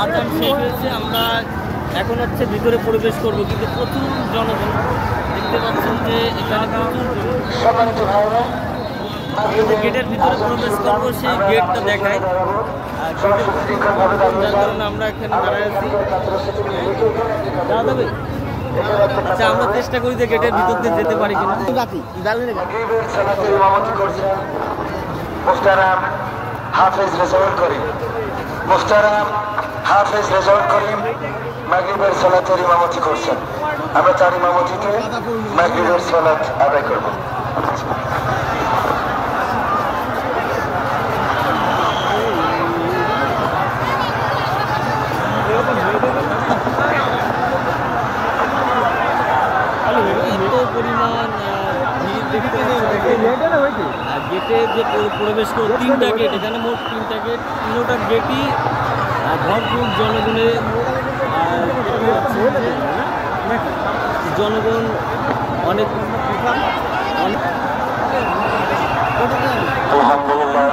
আজান শেষ হয়েছে, আমরা এখন হচ্ছে ভিতরে প্রবেশ করব, কিন্তু প্রচুর জনগণ দেখতে পাচ্ছেন যে এখানে প্রচুর গেটের ভিতরে প্রবেশ করবো, সেই গেটটা দেখায়। যার কারণে আমরা এখানে দাঁড়ায় আছি। যাবে আচ্ছা, আমরা চেষ্টা করি যে গেটের ভিতর দিয়ে যেতে পারি কিনা। হাফেজ রেজাউল করিম, মুস্তারাম হাফেজ রেজাউল করিম মাগরিবের সালাতের ইমামতি করছেন। আমরা তার ইমামতিতে মাগরিবের সালাত আদায় করব। এত পরিমাণ ভিড় দেখতে গেটে যে প্রবেশ করে 3টা গেট, এখানে মোট 3টা গেট, 3টা গেটই ভরপুর জনগণে জনগণ অনেক আলহামদুলিল্লাহ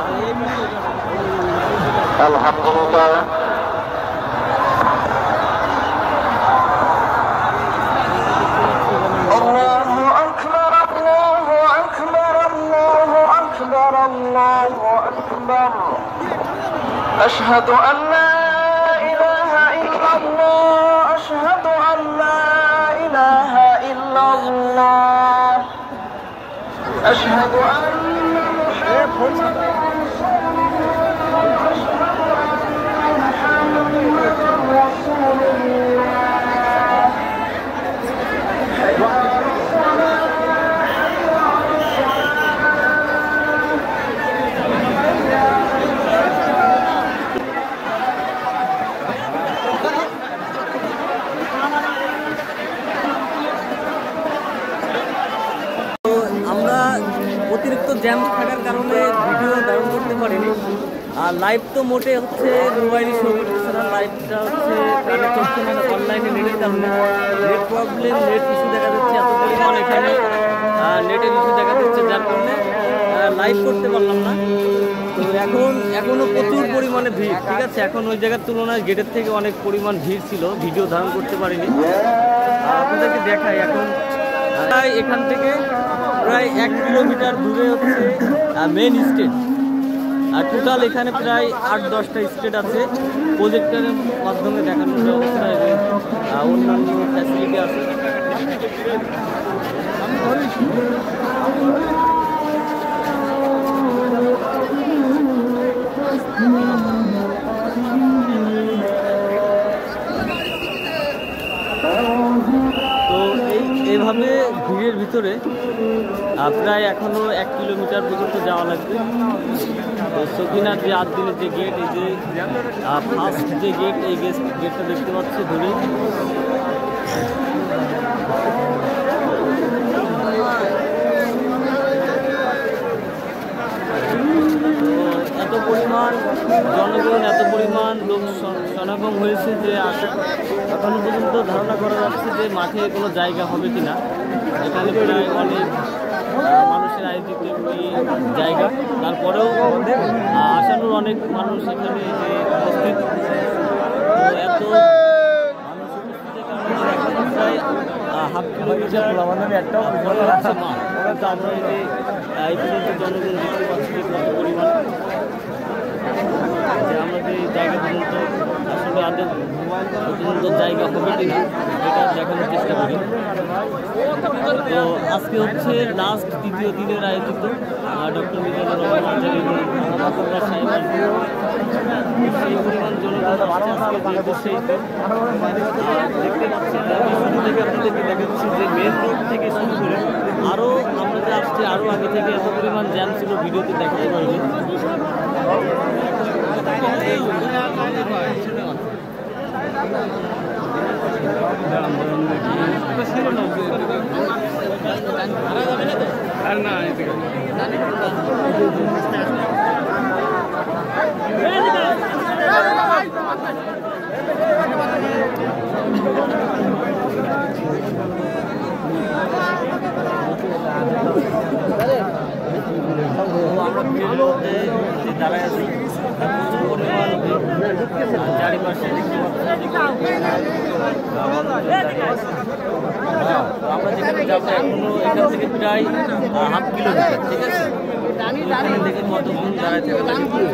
আলহামদুলিল্লাহ। الله أكبر أشهد أن لا إله إلا الله أشهد أن لا إله إلا الله أشهد أن محمدا رسول الله অতিরিক্ত জ্যাম থাকার কারণে ভিডিও ধারণ করতে পারিনি। আর লাইভ তো মোটে হচ্ছে মোবাইলই শো করতেছে না, লাইভটা হচ্ছে কানেক্ট হচ্ছে না অনলাইনে নেটের কারণে। নেট প্রবলেম, নেট ইস্যু দেখা যাচ্ছে এত পরিমাণ এখানে, নেটের ইস্যু দেখা যাচ্ছে, যার কারণে লাইভ করতে পারলাম না। তো এখনও প্রচুর পরিমাণে ভিড়, ঠিক আছে। এখন ওই জায়গার তুলনায় গেটের থেকে অনেক পরিমাণ ভিড় ছিল, ভিডিও ধারণ করতে পারিনি। আপনাদেরকে দেখাই, এখন এখান থেকে প্রায় 1 কিলোমিটার দূরে হচ্ছে মেন স্টেজ। আর টোটাল এখানে প্রায় 8-10টা স্টেজ আছে, প্রজেক্টরের মাধ্যমে দেখানোর ব্যবস্থা এবং অন্যান্য ফ্যাসিলিটি আছে। তো এইভাবে ভিড়ের ভিতরে প্রায় এখনও 1 কিলোমিটার পর্যন্ত যাওয়া লাগবে। তো সকিনার যে 8 দিনের যে গেট, এই যে ফার্স্ট যে গেট, এই গেটটা দেখতে পাচ্ছি ধরে। এত পরিমাণ জনগণ, এত পরিমাণ লোক সমাগম হয়েছে যে এখনো পর্যন্ত ধারণা করা যাচ্ছে যে মাঠে কোনো জায়গা হবে কিনা। এখানে প্রায় অনেক মানুষের আয়োজিত জায়গা, তারপরেও আসানোর অনেক মানুষ এখানে উপস্থিত। এত মানুষ উপস্থিতের কারণে প্রায় 1/2 কিলোমিটার হচ্ছে মাঠ। আমরা এই পর্যন্ত জনগণ দেখতে পাচ্ছি কত পরিমাণ, যে আমাদের এই জায়গা পর্যন্ত আসলে আদের পর্যন্ত জায়গা হবে কিনা এটা দেখানোর চেষ্টা করি। তো আজকে হচ্ছে লাস্ট 3য় দিনের আয়োজিত ডক্টর মিজানুর রহমান সাহেব, সেই পরিমাণ জনগণ দেখতে পাচ্ছেন। আমি শুরু থেকে আপনাদেরকে দেখাচ্ছি যে মেন রোড থেকে শুরু করে আরও আমরা যে আসছি, আরও আগে থেকে এত পরিমাণ জ্যাম ছিল, ভিডিওতে দেখাতে পারিনি। আর না আমরা দাঁড়ায় আছি। প্রচুর পরিমাণ চারিপাশে দেখতে আমরা যেখানে যাবো এখনো এখান থেকে প্রায় 1/2 কিলোমিটার, ঠিক আছে? এখানে দেখে কতক্ষণ দাঁড়ায় থাকে।